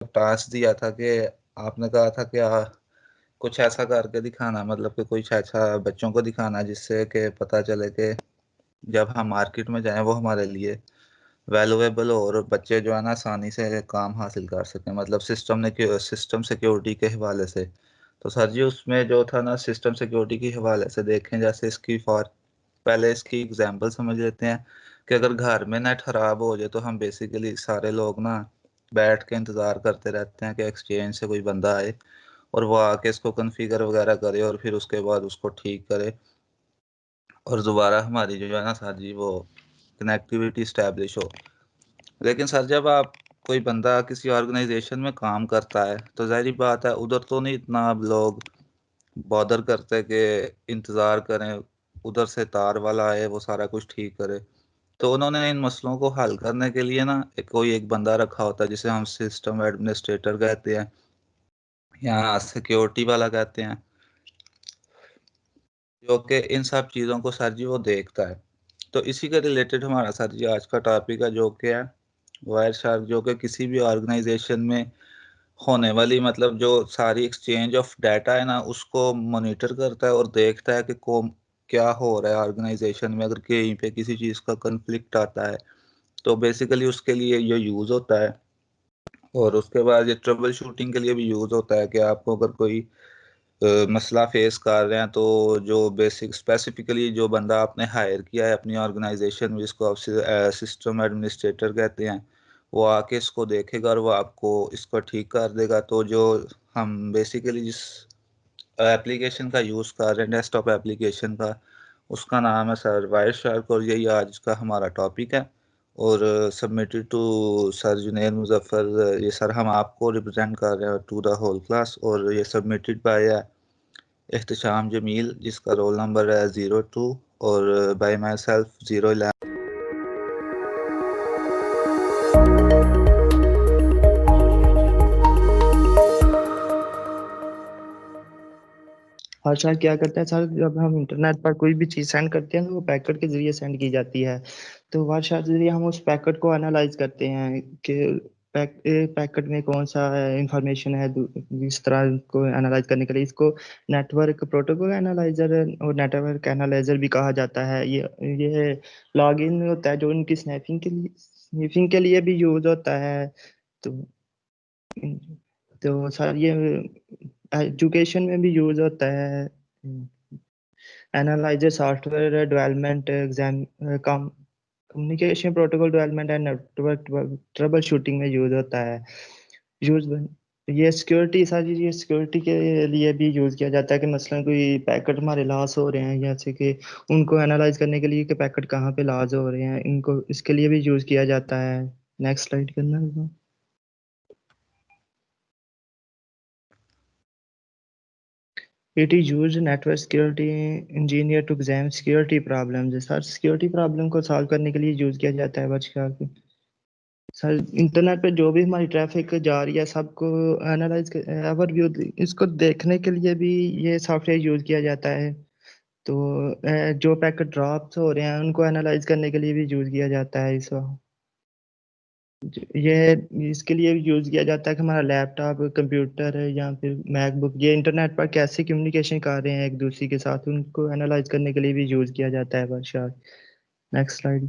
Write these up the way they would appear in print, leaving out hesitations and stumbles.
Task दिया था कि आपने कहा था कि कुछ ऐसा करके दिखाना, मतलब कि कुछ ऐसा बच्चों को दिखाना जिससे कि पता चले कि जब हम मार्केट में जाएं वो हमारे लिए वैल्यूएबल हो और बच्चे जो है ना आसानी से काम हासिल कर सकें, मतलब सिस्टम सिक्योरिटी के हवाले से। तो सर जी उसमें जो था ना सिस्टम सिक्योरिटी के हवाले से देखें, जैसे इसकी फॉर पहले इसकी एग्जांपल समझ लेते हैं कि अगर घर में नेट खराब हो जाए तो हम बेसिकली सारे लोग ना बैठ के इंतजार करते रहते हैं कि एक्सचेंज से कोई बंदा आए और वो आके इसको कॉन्फ़िगर वगैरह करे और फिर उसके बाद उसको ठीक करे और दोबारा हमारी जो है ना सर जी वो कनेक्टिविटी स्टैब्लिश हो। लेकिन सर जब आप कोई बंदा किसी ऑर्गेनाइजेशन में काम करता है तो जाहिर बात है उधर तो नहीं इतना अब लोग बॉदर करते कि इंतज़ार करें उधर से तार वाला आए वो सारा कुछ ठीक करे। तो उन्होंने इन मसलों को हल करने के लिए ना कोई एक बंदा रखा होता है जिसे हम सिस्टम एडमिनिस्ट्रेटर कहते हैं या सिक्योरिटी वाला कहते हैं, जो कि इन सब चीज़ों को सर जी वो देखता है। तो इसी के रिलेटेड हमारा सर जी आज का टॉपिक है जो कि है वायर शार्क, जो कि किसी भी ऑर्गेनाइजेशन में होने वाली मतलब जो सारी एक्सचेंज ऑफ डाटा है ना उसको मॉनिटर करता है और देखता है कि क्या हो रहा है ऑर्गेनाइजेशन में, अगर कहीं पे किसी चीज़ का कन्फ्लिक्ट आता है तो बेसिकली उसके लिए ये यूज़ होता है। और उसके बाद ये ट्रबल शूटिंग के लिए भी यूज़ होता है कि आपको अगर कोई मसला फेस कर रहे हैं तो जो बेसिक स्पेसिफिकली जो बंदा आपने हायर किया है अपनी ऑर्गेनाइजेशन में जिसको आप सिस्टम एडमिनिस्ट्रेटर कहते हैं, वो आके इसको देखेगा और वो आपको इसको ठीक कर देगा। तो जो हम बेसिकली जिस एप्लीकेशन का यूज़ कर रहे हैं डेस्कटॉप एप्लीकेशन का, उसका नाम है सर वायर शार्क और यही आज का हमारा टॉपिक है। और submitted to sir Juner Muzaffar, ये सर हम आपको रिप्रेजेंट कर रहे हैं टू द होल क्लास, और ये सबमिटेड बाय एहतशाम जमील जिसका रोल नंबर है 02 और बाय माई सेल्फ 011। हर साल क्या करता है सर, जब हम इंटरनेट पर कोई भी चीज़ सेंड करते हैं तो वो पैकेट के जरिए सेंड की जाती है। तो वारशार के जरिए हम उस पैकेट को एनालाइज करते हैं कि पैकेट में कौन सा इंफॉर्मेशन है। इस तरह को एनालाइज करने के लिए इसको नेटवर्क प्रोटोकॉल एनालाइजर और नेटवर्क एनालाइजर भी कहा जाता है। ये लॉगिन होता है जो उनकी स्नैपिंग के लिए भी यूज होता है। तो तो सर ये एजुकेशन में भी यूज होता है। Analyser software development exam communication protocol development and network trouble shooting में यूज होता है। यूज ये सिक्योरिटी सारी ये सिक्योरिटी के लिए भी यूज किया जाता है कि मसलन कोई पैकेट हमारे लॉस हो रहे हैं, जैसे कि उनको एनालाइज करने के लिए कि पैकेट कहाँ पे लॉस हो रहे हैं, इनको इसके लिए भी यूज किया जाता है। नेक्स्ट स्लाइड करना होगा। It is used network security engineer to examine security problems। Sir security problem को सॉल्व करने के लिए यूज किया जाता है वर्चुअल। सर इंटरनेट पे जो भी हमारी ट्रैफिक जा रही है सबको एनालाइज ओवरव्यू इसको देखने के लिए भी ये सॉफ्टवेयर यूज किया जाता है। तो जो पैकेट ड्रॉप्स हो रहे हैं उनको एनालाइज करने के लिए भी यूज किया जाता है इसको। ये इसके लिए यूज किया जाता है कि हमारा लैपटॉप कंप्यूटर या फिर मैकबुक ये इंटरनेट पर कैसे कम्युनिकेशन कर रहे हैं एक दूसरे के साथ, उनको एनालाइज करने के लिए भी यूज किया जाता है वर्कशाप। Next slide.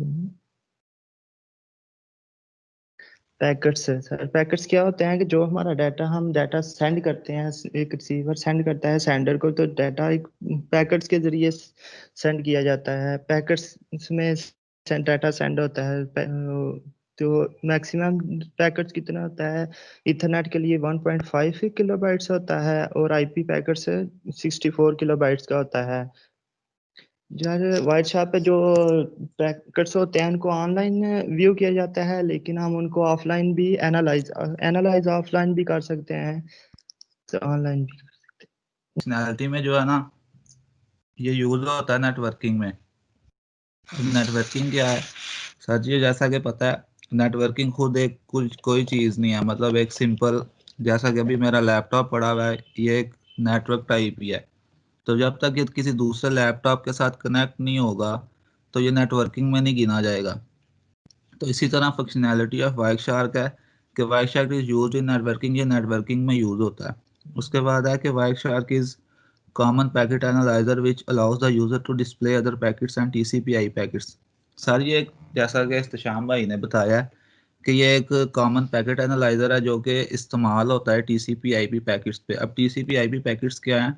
पैकेट्स है सर, पैकेट्स क्या होते हैं कि जो हमारा डाटा हम डाटा सेंड करते हैं, एक रिसीवर सेंड करता है सेंडर को, तो डाटा एक पैकेट्स के जरिए सेंड किया जाता है। पैकेट्स में डाटा सेंड होता है। तो मैक्सिमम पैकेट्स कितना होता है, इथरनेट के लिए 1.5 किलोबाइट्स होता है और आईपी पैकेट्स 64 किलोबाइट्स का होता है। यार व्हाट्सएप पे जो पैकेट्स होते हैं उनको ऑनलाइन व्यू किया जाता है, लेकिन हम उनको ऑफलाइन भी एनालाइज एनालाइज ऑफलाइन भी कर सकते हैं, तो ऑनलाइन भी। फंक्शनैलिटी में जो है ना ये यूज़ होता है नेटवर्किंग में। नेटवर्किंग क्या है सर जी, जैसा कि पता है नेटवर्किंग खुद एक कुछ कोई चीज़ नहीं है, मतलब एक सिंपल जैसा कि अभी मेरा लैपटॉप पड़ा हुआ है ये एक नेटवर्क टाइप ही है। तो जब तक ये किसी दूसरे लैपटॉप के साथ कनेक्ट नहीं होगा तो ये नेटवर्किंग में नहीं गिना जाएगा। तो इसी तरह फंक्शनैलिटी ऑफ वायर शार्क है कि Wireshark is used in networking, ये नेटवर्किंग में यूज होता है। उसके बाद है कि Wireshark is common packet analyzer which allows the user to display other packets and TCP I packets. Sir ये जैसा कि इस्तेशाम भाई ने बताया है कि ये एक कॉमन पैकेट एनालाइजर है जो कि इस्तेमाल होता है टीसीपी/आईपी पैकेट्स पे। अब टीसीपी/आईपी पैकेट्स क्या है?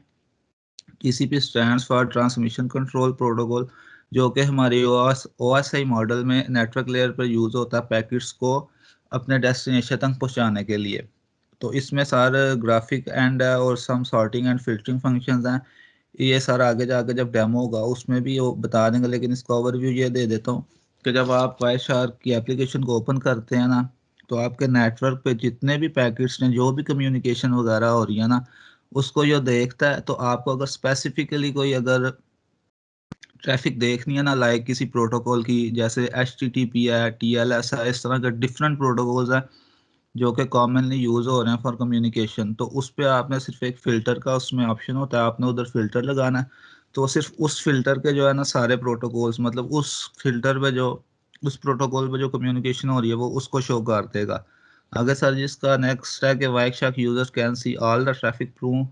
TCP stands for transmission control protocol, जो कि हमारी ओएसआई मॉडल में नेटवर्क लेयर पर यूज होता है पैकेट्स को अपने डेस्टिनेशन तक पहुंचाने के लिए। तो इसमें सारे ग्राफिक एंड है और सम सॉर्टिंग एंड फिल्टरिंग फंक्शंस हैं। ये सारा आगे जाके जब डेमो होगा उसमें भी वो बता देंगे, लेकिन इसका ओवरव्यू ये दे देता हूँ कि जब आप वायरशार्क की एप्लीकेशन को ओपन करते हैं ना, तो आपके नेटवर्क पे जितने भी पैकेट्स हैं, जो भी कम्युनिकेशन वगैरह हो रही है ना, उसको ये देखता है। तो आपको अगर स्पेसिफिकली कोई अगर ट्रैफिक देखनी है ना, लाइक किसी प्रोटोकॉल की, जैसे एच टी टी पी है, टी एल एस है, इस तरह के डिफरेंट प्रोटोकॉल्स हैं जो कि कॉमनली यूज हो रहे हैं फॉर कम्युनिकेशन, तो उस पे आपने सिर्फ एक फिल्टर का उसमें ऑप्शन होता है, आपने उधर फिल्टर लगाना है। तो सिर्फ उस फिल्टर के जो है ना सारे प्रोटोकॉल्स, मतलब उस फिल्टर पे जो उस प्रोटोकॉल पे जो कम्युनिकेशन हो रही है वो उसको शो कर देगा। आगे सर जिसका नेक्स्ट है कि वाइक users can see all the traffic through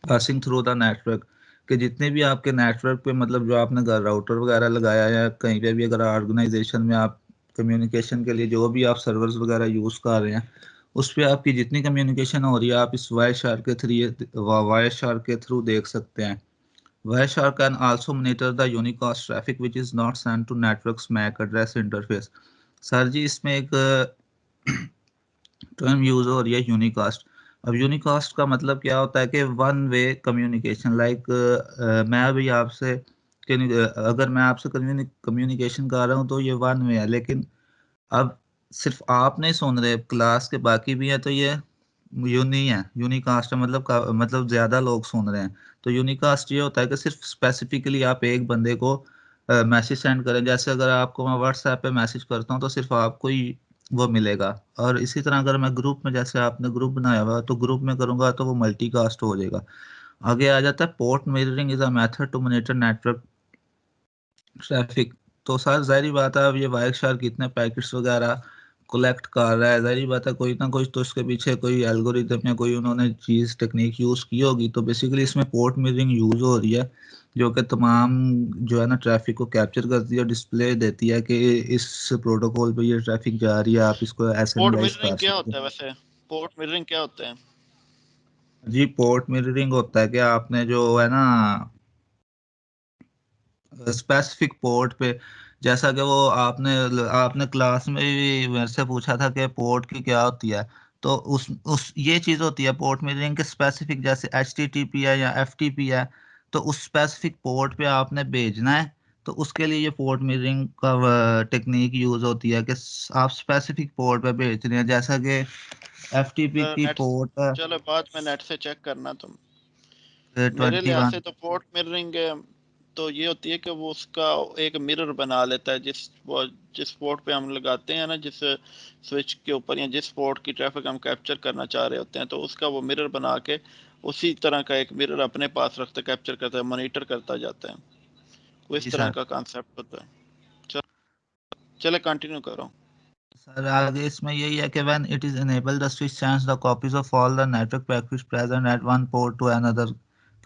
passing through the network, कि जितने भी आपके नेटवर्क पे, मतलब जो आपने घर राउटर वगैरह लगाया है या कहीं पे भी अगर ऑर्गेनाइजेशन में आप कम्युनिकेशन के लिए जो भी आप सर्वर्स वगैरह यूज कर रहे हैं, उस पे आपकी जितनी कम्युनिकेशन हो रही है आप इस वायर शार्क के थ्रू देख सकते हैं। Wireshark can also monitor the unicast traffic which is not send to networks MAC address interface. Sir ji इसमें एक टर्म यूज हो रही है यूनिकास्ट। अब यूनिकास्ट का मतलब क्या होता है कि वन वे कम्युनिकेशन, लाइक मैं अभी आपसे अगर मैं आपसे कम्युनिकेशन कर रहा हूँ तो ये वन वे है, लेकिन अब सिर्फ आप नहीं सुन रहे, क्लास के बाकी भी है, तो ये यूनी है, यूनिकास्ट है, मतलब मतलब ज्यादा लोग सुन रहे हैं। तो यूनिकास्ट ये होता है कि सिर्फ स्पेसिफिकली आप एक बंदे को मैसेज सेंड करें। जैसे अगर आपको मैं व्हाट्सएप पे मैसेज करता हूँ तो सिर्फ आपको ही वो मिलेगा। और इसी तरह अगर मैं ग्रुप में, जैसे आपने ग्रुप बनाया हुआ है, तो ग्रुप में करूंगा तो वो मल्टीकास्ट हो जाएगा। आगे आ जाता है port mirroring is a method to monitor network traffic. तो सर जाहिर बात है अब ये वाइल्ड शार्क कितने पैकेट्स वगैरह कलेक्ट कर रहा है, जाहिर बात है कोई ना कोई तो इसके पीछे कोई एल्गोरिथम या कोई उन्होंने चीज टेक्निक यूज की होगी। तो बेसिकली इसमें पोर्ट मिररिंग यूज हो रही है जो कि तमाम जो है ना ट्रैफिक को कैप्चर करती है और डिस्प्ले देती है कि इस प्रोटोकॉल पे ये ट्रैफिक जा रही है, आप इसको ऐसे पोर्ट एनालाइज मिररिंग कर क्या सकते होता हैं। है वैसे? पोर्ट मिररिंग क्या होता है? जी पोर्ट मिररिंग होता है कि आपने जो है ना स्पेसिफिक पोर्ट पे, जैसा कि वो आपने आपने क्लास में भी मेरे से पूछा था कि पोर्ट की क्या होती है, तो उस ये चीज होती है पोर्ट मिररिंग के स्पेसिफिक, जैसे एच टी टी पी है या एफ टी पी है, तो उस स्पेसिफिक पोर्ट पे आपने भेजना है। तो उसके लिए ये पोर्ट मिररिंग का टेक्निक यूज होती है कि आप स्पेसिफिक पोर्ट पे भेज रहे हैं, जैसा कि एफ टी पी की नेट, पोर्ट चलो बाद में नेट से चेक करना तुम। मेरे ट्वेंटी लिहाज वन। से तो पोर्ट मिररिंग तो ये होती है कि वो उसका एक मिरर बना लेता है, जिस पोर्ट पे हम लगाते हैं ना, जिस स्विच के ऊपर या जिस पोर्ट की ट्रैफिक हम कैप्चर करना चाह रहे होते हैं, तो उसका वो मिरर बना के उसी तरह का एक मिरर अपने पास रखता, कैप्चर करता है, मॉनिटर करता जाता है। वो जी इस तरह सर। का कॉन्सेप्ट होता है। चले कंटिन्यू करो। सर आगे इसमें यही है कि when it is enabled the switch sends the copies of all the network packets present at one port to another,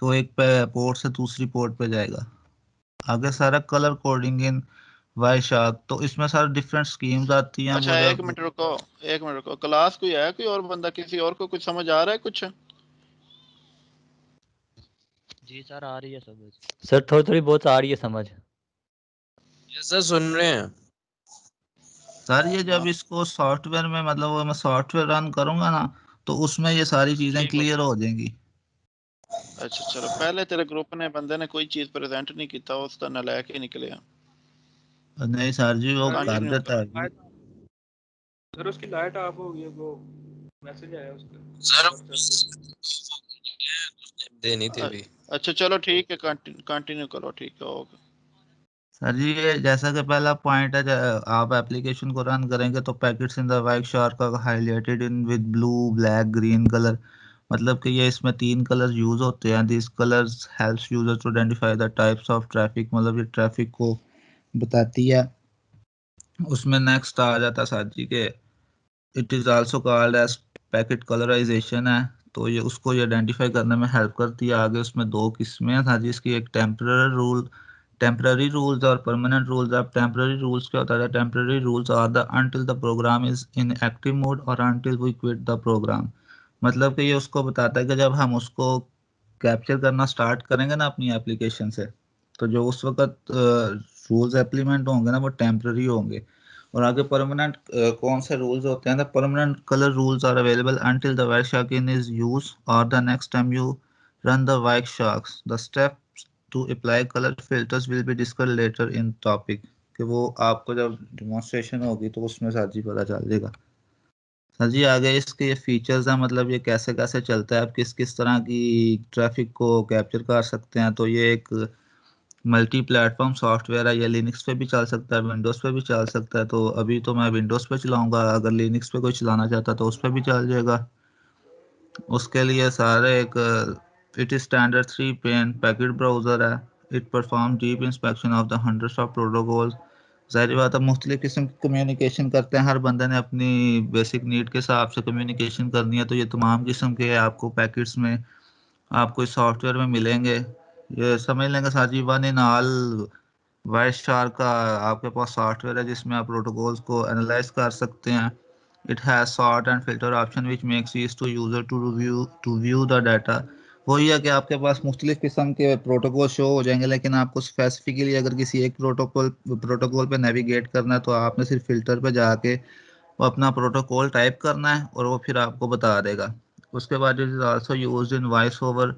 तो एक पोर्ट से दूसरी पोर्ट पे जाएगा। आगे सारा colour coding in Wireshark, तो इसमें सारे डिफरेंट स्कीम्स आती हैं अच्छा वो एक जब। मिनट रुको, एक मिनट रुको। क्लास कोई है, कोई और बंदा, किसी और को कुछ समझ आ रहा है कुछ? जी सर आ रही है समझ। सर थोड़ी थोड़ी बहुत आ रही है समझ। यस सर सुन रहे हैं। सर ये जब हाँ इसको सॉफ्टवेयर में, मतलब वो मैं सॉफ्टवेयर रन करूंगा ना, तो उसमें ये सारी चीजें ठीक हो क्लियर गया। हो जाएंगी। अच्छा चलो, पहले तेरे ग्रुप ने बंदे ने कोई चीज प्रेजेंट नहीं किया, उसका नालायक ही निकले। नहीं सर जी वो कर कंटिन्यू देता करो। है जी। सर उसकी लाइट ऑफ हो गई है, वो मैसेज आया उसका सर व्हाट्सएप देनी थी भी। अच्छा चलो ठीक है, कंटिन्यू करो, ठीक है ओके। सर जी ये जैसा कि पहला पॉइंट है, आप एप्लीकेशन को रन करेंगे तो packets in the Wireshark का highlighted in with blue black green colour, मतलब कि ये इसमें तीन कलर यूज होते हैं। This colours helps user to identify the types of traffic, मतलब ये ट्रैफिक को बताती है। उसमें नेक्स्ट आ जाता है सर जी के it is also called as packet colourization है। तो ये उसको ये आइडेंटिफाई करने में हेल्प करती है। आगे उसमें दो किस्में हैं था जिसकी एक टेम्पररी रूल्स और परमानेंट रूल्स। अब टेम्पररी रूल्स क्या होता है? Temporary rules are the until the program is in active mode और until we quit the program. मतलब कि ये उसको बताता है कि जब हम उसको कैप्चर करना स्टार्ट करेंगे ना अपनी एप्लीकेशन से, तो जो उस वक्त रूल्स इम्प्लीमेंट होंगे ना वो टेम्पररी होंगे। और आगे परमानेंट कौन से रूल्स होते हैं? The permanent colour rules are available until the Wireshark in is use और the next time you run the Wireshark. The steps to apply colour filters will be discuss later in topic. कि वो आपको जब demonstration होगी तो उसमें sir जी पता चल जाएगा। सर जी आगे इसके ये फीचर्स हैं, मतलब ये कैसे कैसे चलता है, आप किस किस तरह की ट्रैफिक को कैप्चर कर सकते हैं। तो ये एक मल्टी प्लेटफॉर्म सॉफ्टवेयर है। ये लिनक्स पे भी चल सकता है, विंडोज़ पे भी चल सकता है। तो अभी तो मैं विंडोज़ पे चलाऊंगा, अगर लिनक्स पे कोई चलाना चाहता है तो उस पर भी चल जाएगा। उसके लिए सारे एक it is standard 3 pen packet browser है। It perform deep inspection of the hundreds of protocols. ज़ाहिर बात है मुख्तलिफ किस्म की कम्युनिकेशन करते हैं, हर बंदे ने अपनी बेसिक नीड के हिसाब से कम्युनिकेशन करनी है। तो ये तमाम किस्म के आपको पैकेट्स में आपको इस सॉफ्टवेयर में मिलेंगे। ये समझ लेंगे sir ji one in all Wireshark का आपके पास सॉफ्टवेयर है जिसमें आप प्रोटोकॉल्स को एनालाइज कर सकते हैं। It has sort and filter option which makes ease to user to view the data. वही है कि आपके पास मुख्तलिफ किस्म के प्रोटोकॉल शो हो जाएंगे, लेकिन आपको स्पेसिफिकली अगर किसी एक प्रोटोकॉल पे नेविगेट करना है तो आपने सिर्फ फिल्टर पे जाके वो अपना प्रोटोकॉल टाइप करना है और वो फिर आपको बता देगा। उसके बाद it is also used in voice over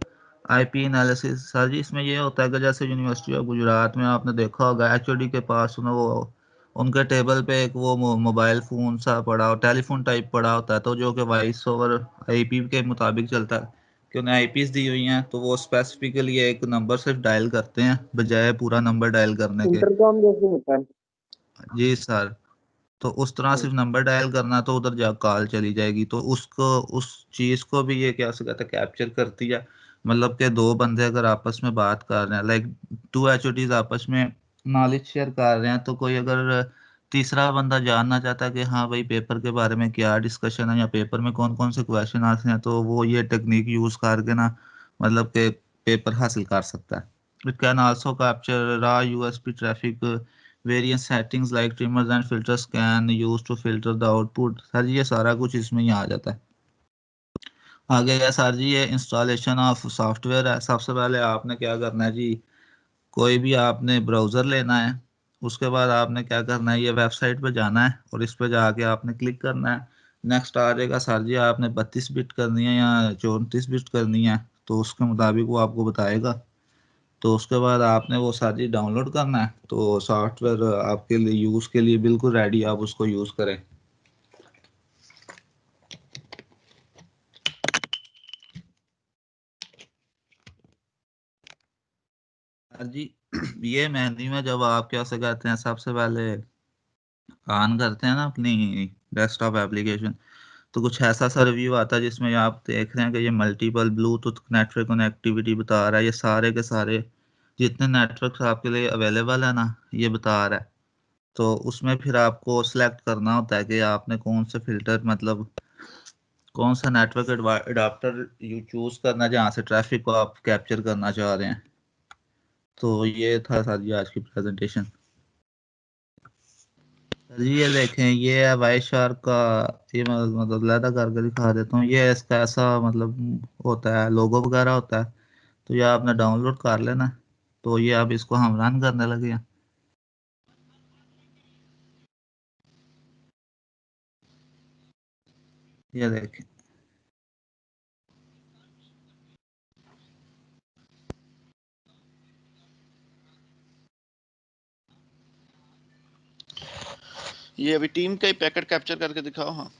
IP analysis. Sir ji इसमें ये होता है कि जैसे यूनिवर्सिटी ऑफ गुजरात में आपने देखा होगा एचओडी के पास ना वो उनके टेबल पे एक वो मोबाइल फोन सा पड़ा हो, टेलीफोन टाइप पड़ा होता है, तो जो कि वॉइस ओवर आईपी के मुताबिक चलता है कि उन्हें आईपीस दी हुई हैं तो वो स्पेसिफिकली एक नंबर सिर्फ डायल करते हैं बजाय पूरा नंबर डायल करने के। इंटरकॉम जैसे होता है। जी सर। तो उस तरह सिर्फ नंबर डायल करना तो उधर जा कॉल चली जाएगी। तो उसको उस चीज को भी ये क्या कहता है कैप्चर करती है। मतलब कि दो बंदे अगर आपस में बात कर रहे हैं, लाइक टू एचओडीज आपस में नॉलेज शेयर कर रहे हैं, तो कोई अगर तीसरा बंदा जानना चाहता है कि हाँ भाई पेपर के बारे में क्या डिस्कशन है या पेपर में कौन कौन से क्वेश्चन आते हैं, तो वो ये टेक्निक यूज करके ना मतलब कि पेपर हासिल कर सकता है। It can also capture raw USB traffic. various settings like trimmers and filters can use to filter the output। Sir ji ये सारा कुछ इसमें ही आ जाता है। आगे है सर जी ये इंस्टॉलेशन ऑफ सॉफ्टवेयर है। सबसे पहले आपने क्या करना है जी, कोई भी आपने ब्राउज़र लेना है, उसके बाद आपने क्या करना है, ये वेबसाइट पे जाना है और इस पे जाके आपने क्लिक करना है। नेक्स्ट आ जाएगा सर जी आपने 32 बिट करनी है या 34 बिट करनी है, तो उसके मुताबिक वो आपको बताएगा। तो उसके बाद आपने वो सारी डाउनलोड करना है, तो सॉफ्टवेयर आपके लिए यूज़ के लिए बिल्कुल रेडी, आप उसको यूज़ करें। हाँ जी ये मेन्यू में जब आप क्या से कहते हैं सबसे पहले ऑन करते हैं ना अपनी डेस्कटॉप एप्लीकेशन, तो कुछ ऐसा सा रिव्यू आता है जिसमें आप देख रहे हैं कि ये मल्टीपल ब्लूटूथ नेटवर्क कनेक्टिविटी बता रहा है। ये सारे के सारे जितने नेटवर्क्स आपके लिए अवेलेबल है ना ये बता रहा है। तो उसमें फिर आपको सिलेक्ट करना होता है कि आपने कौन से फिल्टर मतलब कौन सा नेटवर्क अडाप्टर यू चूज करना जहाँ से ट्रैफिक को आप कैप्चर करना चाह रहे हैं। तो ये था सर जी आज की प्रेजेंटेशन। सर जी ये देखें ये है वाई शार्क का, ये मैं मतलब लैदा करके दिखा देता हूँ। ये इसका ऐसा मतलब होता है लोगो वगैरह होता है, तो ये आपने डाउनलोड कर लेना। तो ये अब इसको हम रन करने लगे हैं। ये देखें ये अभी टीम का ही पैकेट कैप्चर करके दिखाओ। हाँ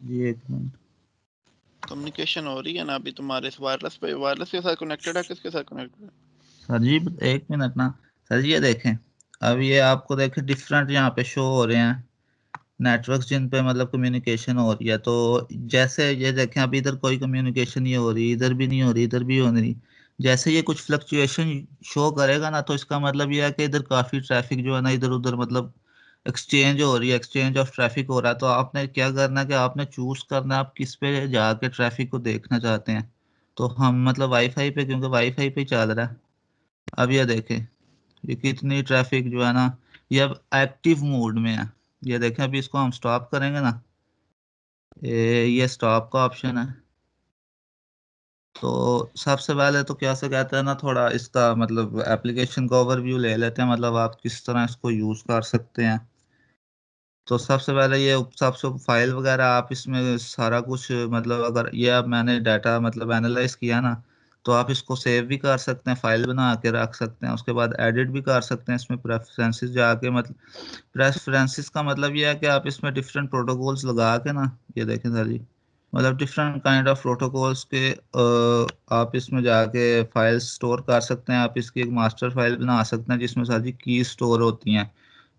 जी एक मिनट। कम्युनिकेशन हो रही है ना अभी तुम्हारे इस वायरलेस पे, वायरलेस के साथ कनेक्टेड है, किसके साथ कनेक्टेड है? सर जी एक मिनट ना। सर जी ये देखें अब ये आपको देखें डिफरेंट यहाँ पे शो हो रहे हैं नेटवर्क्स जिन पे मतलब कम्युनिकेशन हो रही है। तो जैसे ये देखें अभी इधर कोई कम्युनिकेशन नहीं हो रही, इधर भी नहीं हो रही, इधर भी हो नहीं। जैसे ये कुछ फ्लक्चुएशन शो करेगा ना तो इसका मतलब ये है कि इधर काफ़ी ट्रैफिक जो है ना इधर उधर मतलब एक्सचेंज हो रही है, एक्सचेंज ऑफ ट्रैफिक हो रहा है, तो आपने क्या करना है कि आपने चूज करना है आप किस पे जाके ट्रैफिक को देखना चाहते हैं। तो हम मतलब वाईफाई पे, क्योंकि वाईफाई पे चल रहा है। अब ये देखें, ये कितनी ट्रैफिक जो है ना, ये अब एक्टिव मोड में है। ये देखें, अभी इसको हम स्टॉप करेंगे ना, ये स्टॉप का ऑप्शन है। तो सबसे पहले तो क्या से कहते हैं ना, थोड़ा इसका मतलब एप्लीकेशन का ओवरव्यू ले लेते हैं, मतलब आप किस तरह इसको यूज कर सकते हैं। तो सबसे पहले ये सबसे फाइल वगैरह आप इसमें सारा कुछ, मतलब अगर ये अब मैंने डाटा मतलब एनालाइज किया ना, तो आप इसको सेव भी कर सकते हैं, फाइल बना के रख सकते हैं, उसके बाद एडिट भी कर सकते हैं इसमें प्रेफरेंसेस जाके। मतलब प्रेफरेंसेस का मतलब ये है कि आप इसमें डिफरेंट प्रोटोकॉल्स लगा के ना, ये देखें सर जी, मतलब डिफरेंट काइंड ऑफ प्रोटोकॉल्स के आप इसमें जाके फाइल स्टोर कर सकते हैं। आप इसकी एक मास्टर फाइल बना सकते हैं जिसमें सारी की स्टोर होती हैं,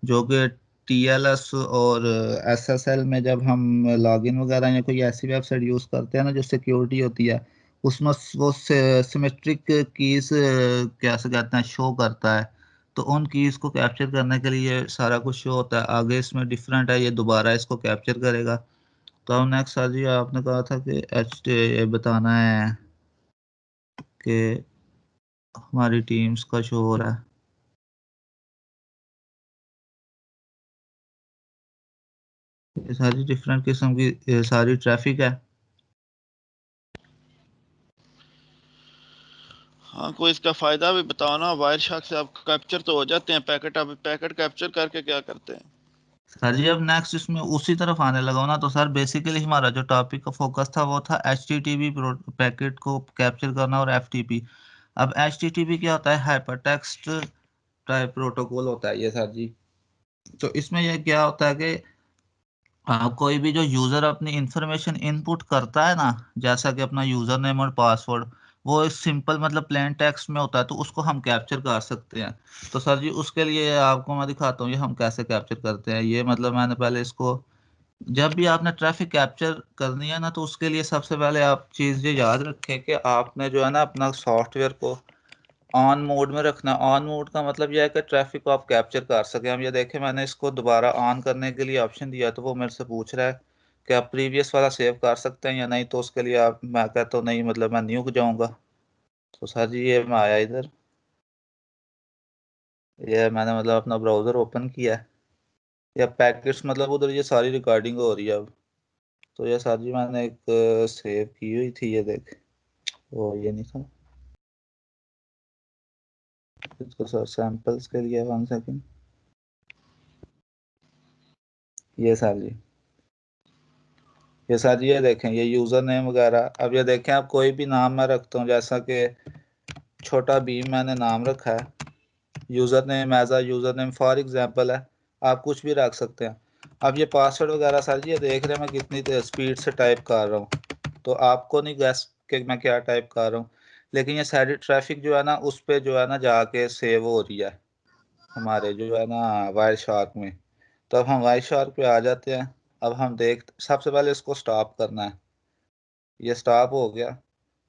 जो कि टीएलएस और एसएसएल में जब हम लॉगिन वगैरह या कोई ऐसी वेबसाइट यूज़ करते हैं ना जो सिक्योरिटी होती है, उसमें वो सिमेट्रिक कीज क्या से कहते हैं शो करता है। तो उन कीज को कैप्चर करने के लिए सारा कुछ शो होता है, आगे इसमें डिफरेंट है, ये दोबारा इसको कैप्चर करेगा। तो अब नेक्स्ट सर जी, आपने कहा था कि ये बताना है कि हमारी टीम्स का शो हो रहा है। ये सारी डिफरेंट किस्म की सारी ट्रैफिक है। हाँ, कोई इसका फायदा भी बताओ ना। वायर शार्क से आप कैप्चर तो हो जाते हैं पैकेट, आप पैकेट कैप्चर करके क्या करते हैं? सर जी अब नेक्स्ट इसमें उसी तरफ आने लगा हूं ना, तो सर बेसिकली हमारा जो टॉपिक का फोकस था वो था HTTP पैकेट को कैप्चर करना और FTP। अब HTTP क्या होता है, हाइपर टेक्स्ट टाइप प्रोटोकॉल होता है ये सर जी। तो इसमें ये क्या होता है कि कोई भी जो यूजर अपनी इंफॉर्मेशन इनपुट करता है ना, जैसा कि अपना यूजर नेम और पासवर्ड, वो एक सिंपल मतलब प्लेन टेक्स्ट में होता है, तो उसको हम कैप्चर कर सकते हैं। तो सर जी उसके लिए आपको मैं दिखाता हूँ ये हम कैसे कैप्चर करते हैं। ये मतलब मैंने पहले इसको, जब भी आपने ट्रैफिक कैप्चर करनी है ना, तो उसके लिए सबसे पहले आप चीज़ ये याद रखें कि आपने जो है ना अपना सॉफ्टवेयर को ऑन मोड में रखना। ऑन मोड का मतलब यह है कि ट्रैफिक को आप कैप्चर कर सकें। हम ये देखें, मैंने इसको दोबारा ऑन करने के लिए ऑप्शन दिया, तो वो मेरे से पूछ रहा है कि आप प्रीवियस वाला सेव कर सकते हैं या नहीं। तो उसके लिए आप, मैं कहता हूँ नहीं, मतलब मैं न्यू जाऊँगा। तो सर जी ये मैं आया इधर, ये मैंने मतलब अपना ब्राउज़र ओपन किया है, या पैकेट्स मतलब उधर ये सारी रिकॉर्डिंग हो रही है अब। तो ये सर जी मैंने एक सेव की हुई थी, ये देख, वो ये नहीं था इसको सर सैंपल्स के लिए 1 सेकंड। ये सर जी, ये सर जी ये देखें, ये यूज़र नेम वगैरह। अब ये देखें, आप कोई भी नाम मैं रखता हूँ, जैसा कि छोटा भीम मैंने नाम रखा है, user name as a user name for example है। आप कुछ भी रख सकते हैं। अब ये पासवर्ड वगैरह सर जी ये देख रहे हैं मैं कितनी स्पीड से टाइप कर रहा हूँ, तो आपको नहीं गैस कि मैं क्या टाइप कर रहा हूँ, लेकिन ये सारी ट्रैफिक जो है ना उस पर जो है ना जाके सेव हो रही है हमारे जो है ना वायर शार्क में। तो अब हम वायर शार्क पे आ जाते हैं। अब हम देख, सबसे पहले इसको स्टॉप करना है, ये स्टॉप हो गया।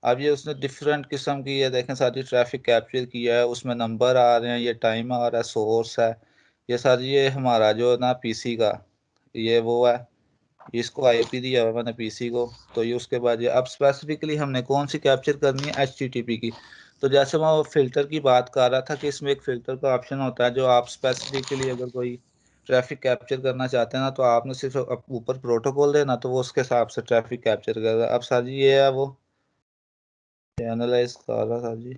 अब ये उसने डिफरेंट किस्म की, ये देखें सारी ट्रैफिक कैप्चर किया है, उसमें नंबर आ रहे हैं, ये टाइम आ रहा है, सोर्स है। ये सर ये हमारा जो है ना पीसी का, ये वो है, इसको आईपी दिया हुआ मैंने पीसी को। तो ये उसके बाद ये, अब स्पेसिफिकली हमने कौन सी कैप्चर करनी है, HTTP की। तो जैसे मैं वो फिल्टर की बात कर रहा था कि इसमें एक फिल्टर का ऑप्शन होता है, जो आप स्पेसिफिकली अगर कोई ट्रैफिक कैप्चर करना चाहते हैं ना, तो आपने सिर्फ ऊपर प्रोटोकॉल देना, तो वो उसके हिसाब से ट्रैफिक कैप्चर करेगा। अब सर जी ये है वो एनालाइज कर रहा था जी।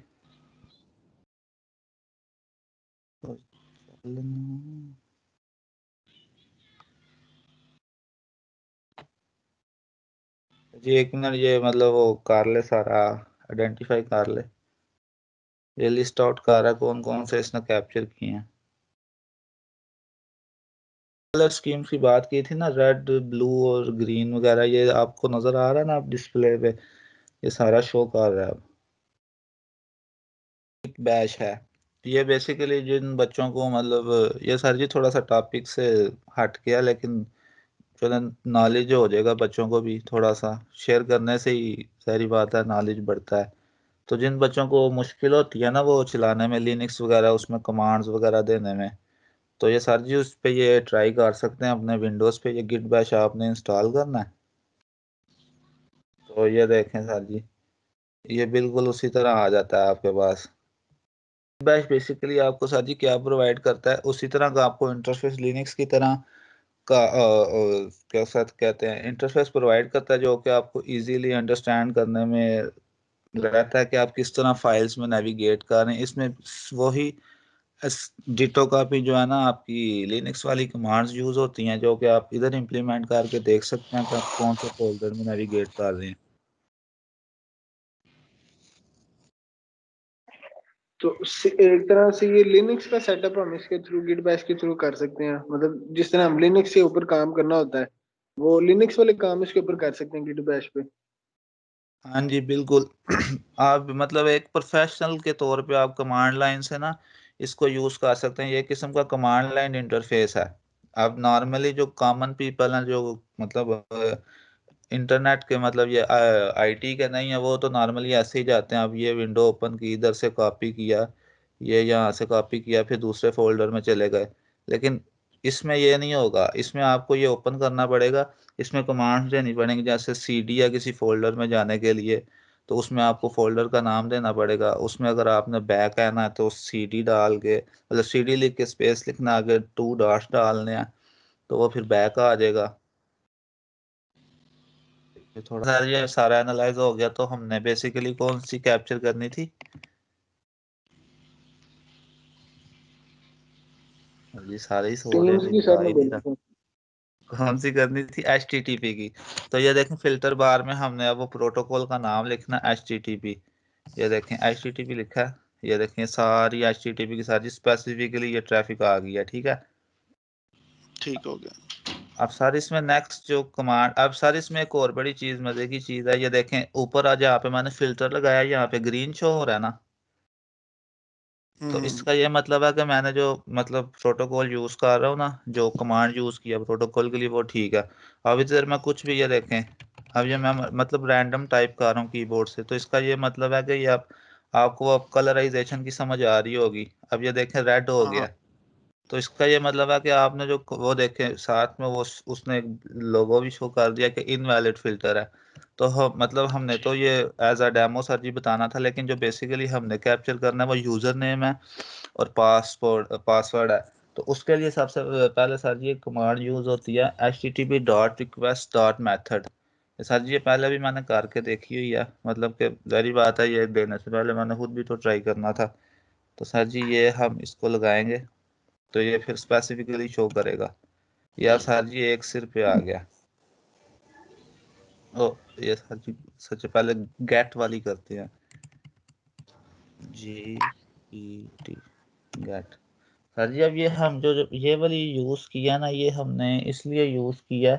जी एक मिनट, ये मतलब वो कर ले सारा, आइडेंटिफाई कर ले, ये लिस्ट आउट कर रहा है कौन कौन से इसने कैप्चर किए हैं। कलर स्कीम की बात की थी ना, रेड ब्लू और ग्रीन वगैरह, ये आपको नजर आ रहा है ना आप डिस्प्ले पे, ये सारा शो कर रहा है अब। बैच है, ये बेसिकली जिन बच्चों को मतलब, ये सर जी थोड़ा सा टॉपिक से हट गया, लेकिन चलो नॉलेज हो जाएगा बच्चों को भी, थोड़ा सा शेयर करने से ही सारी बात है, नॉलेज बढ़ता है। तो जिन बच्चों को मुश्किल होती है ना वो चलाने में, लिनक्स वगैरह उसमें कमांड्स वगैरह देने में, तो ये सर जी उस पे ये ट्राई कर सकते हैं अपने विंडोज़ पे, ये गिट बैश आपने इंस्टॉल करना है। तो ये देखें सर जी, ये बिल्कुल उसी तरह आ जाता है आपके पास। बैश बेसिकली आपको सर जी क्या प्रोवाइड करता है, उसी तरह का आपको इंटरफेस लिनक्स की तरह का क्या साथ कहते हैं इंटरफेस प्रोवाइड करता है, जो कि आपको इजीली अंडरस्टैंड करने में रहता है कि आप किस तरह फाइल्स में नेविगेट कर रहे हैं। इसमें वही डिटो कॉपी जो है ना आपकी लिनक्स वाली कमांड्स यूज होती हैं, जो कि आप इधर इंप्लीमेंट करके देख सकते हैं कि आप कौन से फोल्डर में नेविगेट कर रहे हैं। तो एक तरह से ये लिनक्स का सेटअप हम इसके थ्रू गिट बैश के थ्रू कर सकते हैं, मतलब जिस तरह हम लिनक्स के ऊपर काम करना होता है वो लिनक्स वाले काम इसके ऊपर कर सकते हैं गिट बैश पे। हाँ जी बिल्कुल। आप मतलब एक प्रोफेशनल के तौर पे आप कमांड लाइन से ना इसको यूज कर सकते हैं। ये किस्म का कमांड लाइन इंटरफेस है। अब नॉर्मली जो कॉमन पीपल हैं, जो मतलब इंटरनेट के मतलब ये आईटी के नहीं है, वो तो नॉर्मली ऐसे ही जाते हैं। अब ये विंडो ओपन की, इधर से कॉपी किया, ये यहाँ से कॉपी किया, फिर दूसरे फोल्डर में चले गए। लेकिन इसमें ये नहीं होगा, इसमें आपको ये ओपन करना पड़ेगा। इसमें कमांड्स देनी पड़ेंगी, जैसे सीडी या किसी फोल्डर में जाने के लिए तो उसमें आपको फोल्डर का नाम देना पड़ेगा। उसमें अगर आपने बैक आना है तो सीडी डाल के, मतलब सीडी लिख के स्पेस लिखना, आगे 2 डॉट्स डालने हैं तो वो फिर बैक आ जाएगा। ये थोड़ा सा ये सारा एनालाइज हो गया, तो हमने बेसिकली कौन सी कैप्चर करनी थी? जी सारे ही सो रहे हैं, टीम्स कोई की बता सर ने ही नहीं बोली रहा। थी। कौन सी करनी थी? HTTP की। तो ये देखें फिल्टर बार में हमने अब वो प्रोटोकॉल का नाम लिखना HTTP। ये देखें HTTP लिखा है। ये देखें सारी HTTP की सारी स्पेसिफिकली ये ट्रैफिक आ गई है, ठीक है। ठीक हो गया। अब सर इसमें नेक्स्ट जो कमांड, अब सर इसमें एक और बड़ी चीज, मजे की चीज है, ये देखें ऊपर आज यहाँ पे मैंने फिल्टर लगाया, यहाँ पे ग्रीन शो हो रहा है ना। तो हम्म। इसका ये मतलब है कि मैंने जो मतलब प्रोटोकॉल यूज कर रहा हूँ ना, जो कमांड यूज किया प्रोटोकॉल के लिए, वो ठीक है। अब इधर मैं कुछ भी ये देखें, अब ये मैं मतलब रैंडम टाइप कर रहा हूँ कीबोर्ड से, तो इसका ये मतलब है कि ये आप आपको अब कलराइजेशन की समझ आ रही होगी। अब ये देखें रेड हो हाँ गया, तो इसका ये मतलब है कि आपने जो वो देखे साथ में वो उसने एक लोगो भी शो कर दिया कि इनवैलिड फिल्टर है। तो मतलब हमने तो ये एज अ डेमो सर जी बताना था, लेकिन जो बेसिकली हमने कैप्चर करना है वो यूजर नेम है और पासवर्ड है। तो उसके लिए सबसे पहले सर जी एक कमांड यूज होती है http.request.method। सर जी ये पहले भी मैंने करके देखी हुई है, मतलब कि जारी बात है, ये देने से पहले मैंने खुद भी तो ट्राई करना था। तो सर जी ये हम इसको लगाएंगे तो ये फिर स्पेसिफिकली शो करेगा। यार सर जी एक सिर पे आ गया। ओ ये सर जी सबसे पहले गेट वाली करते हैं, GET गेट। सर जी अब ये हम जो ये वाली यूज किया ना, ये हमने इसलिए यूज किया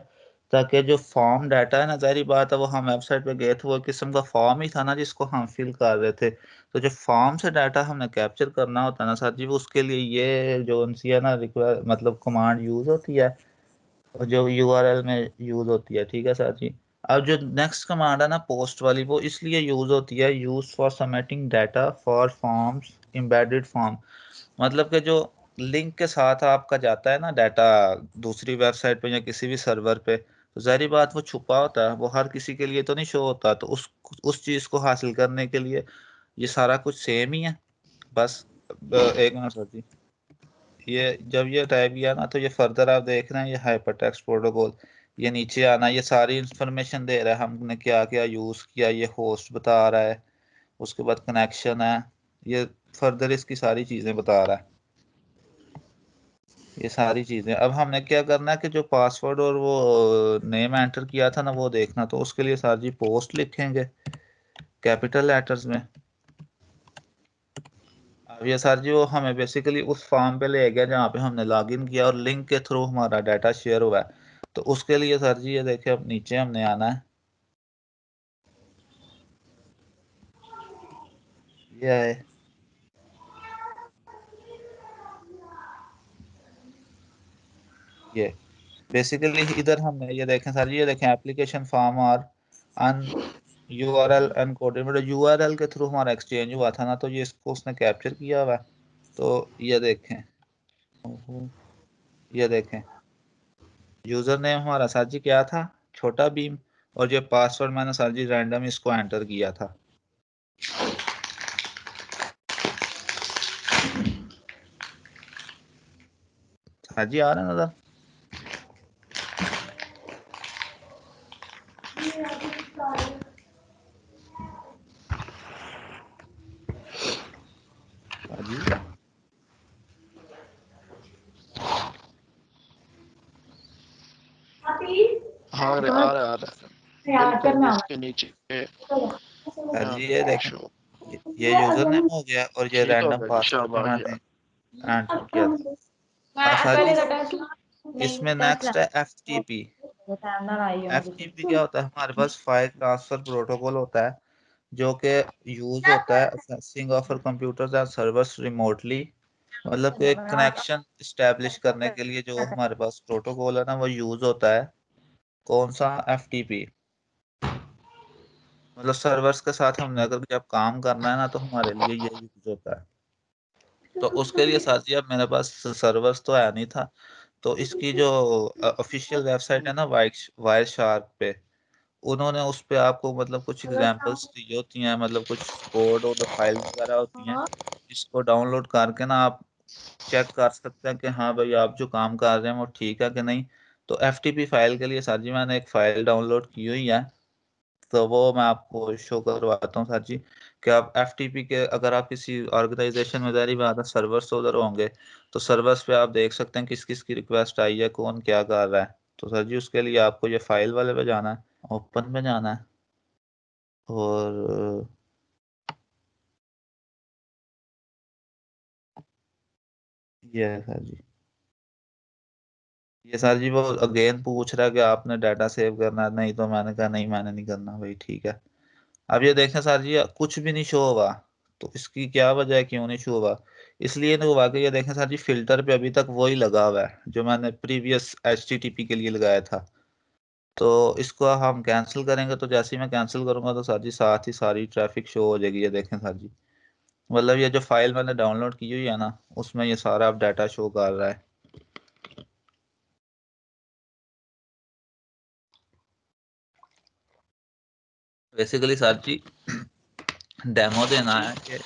ताकि जो फॉर्म डाटा है ना, जाहिर बात है वो हम वेबसाइट पे गए थे, वो एक किस्म का फॉर्म ही था ना जिसको हम फिल कर रहे थे। तो जो फॉर्म से डाटा हमने कैप्चर करना होता है ना सर जी, वो उसके लिए ये जो उनसी है ना रिक्वायर मतलब कमांड यूज होती है, और जो URL में यूज होती है, ठीक है सर जी। अब जो नेक्स्ट कमांड है ना पोस्ट वाली, वो इसलिए यूज होती है, use for submitting data for forms embedded form. मतलब कि जो लिंक के साथ आपका जाता है ना डाटा दूसरी वेबसाइट पे या किसी भी सर्वर पे, तो जाहिर बात वो छुपा होता है, वो हर किसी के लिए तो नहीं शो होता। तो उस चीज को हासिल करने के लिए ये सारा कुछ सेम ही है। बस एक मिनट सर जी, ये जब ये टाइप किया ना, तो ये फर्दर आप देख रहे हैं ये हाइपरटेक्स्ट प्रोटोकॉल, ये नीचे आना, ये सारी इंफॉर्मेशन दे रहा है हमने क्या क्या यूज किया, ये होस्ट बता रहा है, उसके बाद कनेक्शन है, ये फर्दर इसकी सारी चीजें बता रहा है, ये सारी चीजें। अब हमने क्या करना है कि जो पासवर्ड और वो नेम एंटर किया था ना वो देखना, तो उसके लिए सर जी पोस्ट लिखेंगे कैपिटल लेटर्स में। अब ये सर जी वो हमें बेसिकली उस फॉर्म पे ले गया जहाँ पे हमने लॉगिन किया और लिंक के थ्रू हमारा डाटा शेयर हुआ है। तो उसके लिए सर जी ये देखिए, अब नीचे हमने आना है, ये है, ये बेसिकली इधर हमने ये देखें सर जी, ये देखें एप्लीकेशन फॉर्म और अन URL अनकोडेड, मतलब URL के थ्रू हमारा एक्सचेंज हुआ था ना, तो ये इसको उसने कैप्चर किया हुआ है। तो ये देखें, ओहो, ये देखें यूजर नेम हमारा सर जी क्या था, छोटा भीम, और ये पासवर्ड मैंने सर जी रैंडम इसको एंटर किया था। सर जी आ रहे हैं नजर? सर जी हाँ आ रहा बिल्कुल इसके नीचे सर जी ये देखें, ये यूजर नेम हो गया और ये ठीक हो रैंडम गया जी, पासवर्ड जो शाबाश मैंने यार। एंटर किया था। अब सर जी इसमें नेक्स्ट है एफटीपी। एफटीपी क्या होता है, हमारे पास फाइल ट्रांसफर प्रोटोकॉल होता है जो कि यूज होता है assessing of computers and servers remotely. मतलब कि कनेक्शन इस्टेब्लिश करने के लिए जो हमारे पास प्रोटोकॉल है ना वो यूज होता है, कौन सा, एफटीपी। मतलब सर्वर्स के साथ हमने अगर जब काम करना है ना तो हमारे लिए ये यूज होता है। तो उसके लिए साथी अब मेरे पास सर्वर्स तो है नहीं था, तो इसकी जो ऑफिशियल वेबसाइट है ना वायर शार्क पे, उन्होंने उस पे आपको मतलब कुछ एग्जांपल्स दी होती हैं, मतलब कुछ कोड और फाइल वगैरह होती हैं, इसको डाउनलोड करके ना आप चेक कर सकते हैं कि हाँ भाई आप जो काम कर रहे हैं वो ठीक है कि नहीं। तो एफटीपी फाइल के लिए सर जी मैंने एक फाइल डाउनलोड की हुई है, तो वो मैं आपको शो करवाता हूँ सर जी। कि आप एफटीपी के, अगर आप किसी ऑर्गेनाइजेशन में जारी बात है सर्वर्स उधर होंगे, तो सर्वर्स पे आप देख सकते हैं किस किस की रिक्वेस्ट आई है, कौन क्या कर रहा है। तो सर जी उसके लिए आपको ये फाइल वाले पे जाना है, ओपन में जाना है, और ये है सर जी। ये सर जी वो अगेन पूछ रहा है कि आपने डाटा सेव करना है, नहीं, तो मैंने कहा नहीं मैंने नहीं करना भाई, ठीक है। अब ये देखें सर जी कुछ भी नहीं शो होगा, तो इसकी क्या वजह है, क्यों नहीं शो होगा? इसलिए नहीं हुआ कि ये देखें सर जी फिल्टर पे अभी तक वही लगा हुआ है जो मैंने प्रीवियस एचटीटीपी के लिए लगाया था। तो इसको हम कैंसिल करेंगे, तो जैसे ही मैं कैंसिल करूंगा तो सर जी साथ ही सारी ट्रैफिक शो हो जाएगी। ये देखें सर जी, मतलब ये जो फाइल मैंने डाउनलोड की हुई है ना उसमें ये सारा अब डाटा शो कर रहा है। बेसिकली सर जी डेमो देना है कि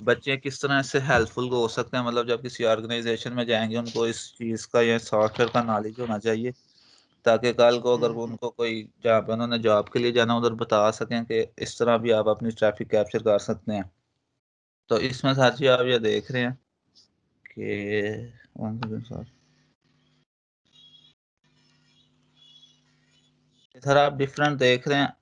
बच्चे किस तरह से हेल्पफुल हो सकते हैं, मतलब जब किसी ऑर्गेनाइजेशन में जाएंगे उनको इस चीज़ का या सॉफ्टवेयर का नॉलेज होना चाहिए, ताकि कल को अगर वो उनको कोई जहाँ पे उन्होंने जॉब के लिए जाना उधर बता सकें कि इस तरह भी आप अपनी ट्रैफिक कैप्चर कर सकते हैं। तो इसमें सर जी आप ये देख रहे हैं कि वन सेकंड सर, इधर आप डिफरेंट देख रहे हैं,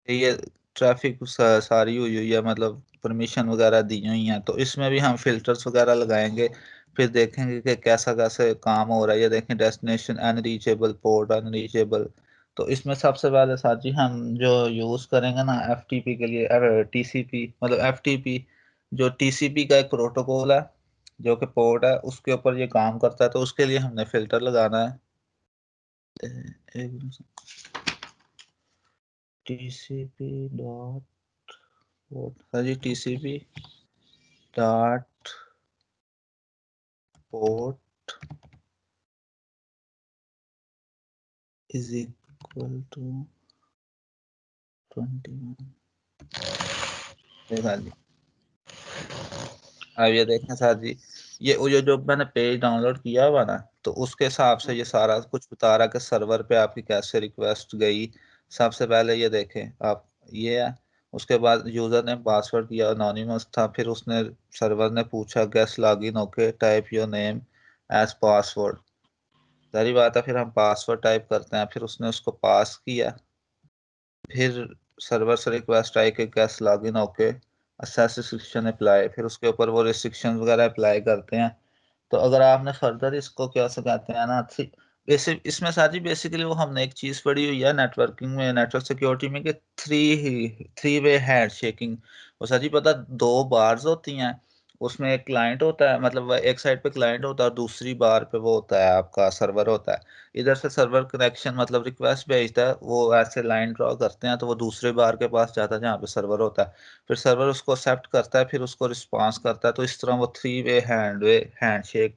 ये ट्रैफिक सारी हुई हुई है, मतलब परमिशन वगैरह दी हुई हैं। तो इसमें भी हम फिल्टर्स वगैरह लगाएंगे, फिर देखेंगे कि कैसा कैसे काम हो रहा है। ये देखें डेस्टिनेशन अनरीचेबल, पोर्ट अनरीचेबल। तो इसमें सबसे पहले साथ ही हम जो यूज करेंगे ना एफटीपी के लिए, टीसीपी मतलब एफटीपी जो टीसीपी का एक प्रोटोकॉल है जो कि पोर्ट है उसके ऊपर ये काम करता है, तो उसके लिए हमने फिल्टर लगाना है। टीसीपी डॉट पोर्ट, हाँ जी, TCP dot port is equal to 21। देखा जी, अब ये देखें सर जी, ये जो मैंने पेज डाउनलोड किया हुआ ना, तो उसके हिसाब से ये सारा कुछ बता रहा कि सर्वर पे आपकी कैसे रिक्वेस्ट गई। सबसे पहले ये देखें आप, ये है, उसके बाद यूजर ने पासवर्ड किया अनोनिमस था, फिर उसने सर्वर ने पूछा guest login okay type your name as password. सारी बात है, फिर हम पासवर्ड टाइप करते हैं, फिर उसने उसको पास किया, फिर सर्वर से रिक्वेस्ट आई कि cash login okay assess restriction apply, फिर उसके ऊपर वो रिस्ट्रिक्शन वगैरह अप्लाई करते हैं। तो अगर आपने फर्दर इसको क्या से कहते हैं ना, बेसिक इसमें सारी बेसिकली वो हमने एक चीज पढ़ी हुई है नेटवर्किंग में, नेटवर्क सिक्योरिटी में, कि three three way hand shaking. वो सारी पता दो बार्स होती हैं उसमें एक क्लाइंट होता है, मतलब एक साइड पे क्लाइंट होता है और दूसरी बार पे वो होता है आपका सर्वर होता है। इधर से सर्वर कनेक्शन मतलब रिक्वेस्ट भेजता है, वो ऐसे लाइन ड्रॉ करते हैं तो वो दूसरे बार के पास जाता है जहाँ पे सर्वर होता है। फिर सर्वर उसको एक्सेप्ट करता है, फिर उसको रिस्पॉन्स करता है, तो इस तरह वो 3 वे हैंडशेक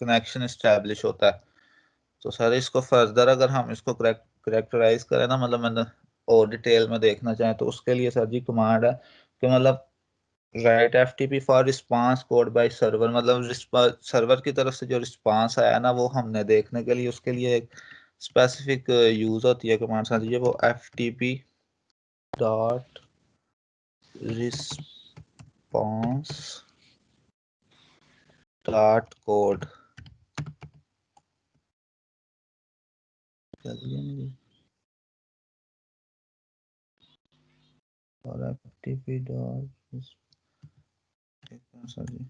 कनेक्शन इस्टेब्लिश होता है। तो सर इसको फर्दर अगर हम इसको करेक्टराइज करें ना, मतलब मैंने और डिटेल में देखना चाहें तो उसके लिए सर जी कमांड है कि मतलब right FTP for response code by server, मतलब सर्वर की तरफ से जो रिस्पांस आया ना वो हमने देखने के लिए उसके लिए एक स्पेसिफिक यूज होती है कमांड सर जी, वो FTP dot response dot code. और एफटीपी डॉट सर जी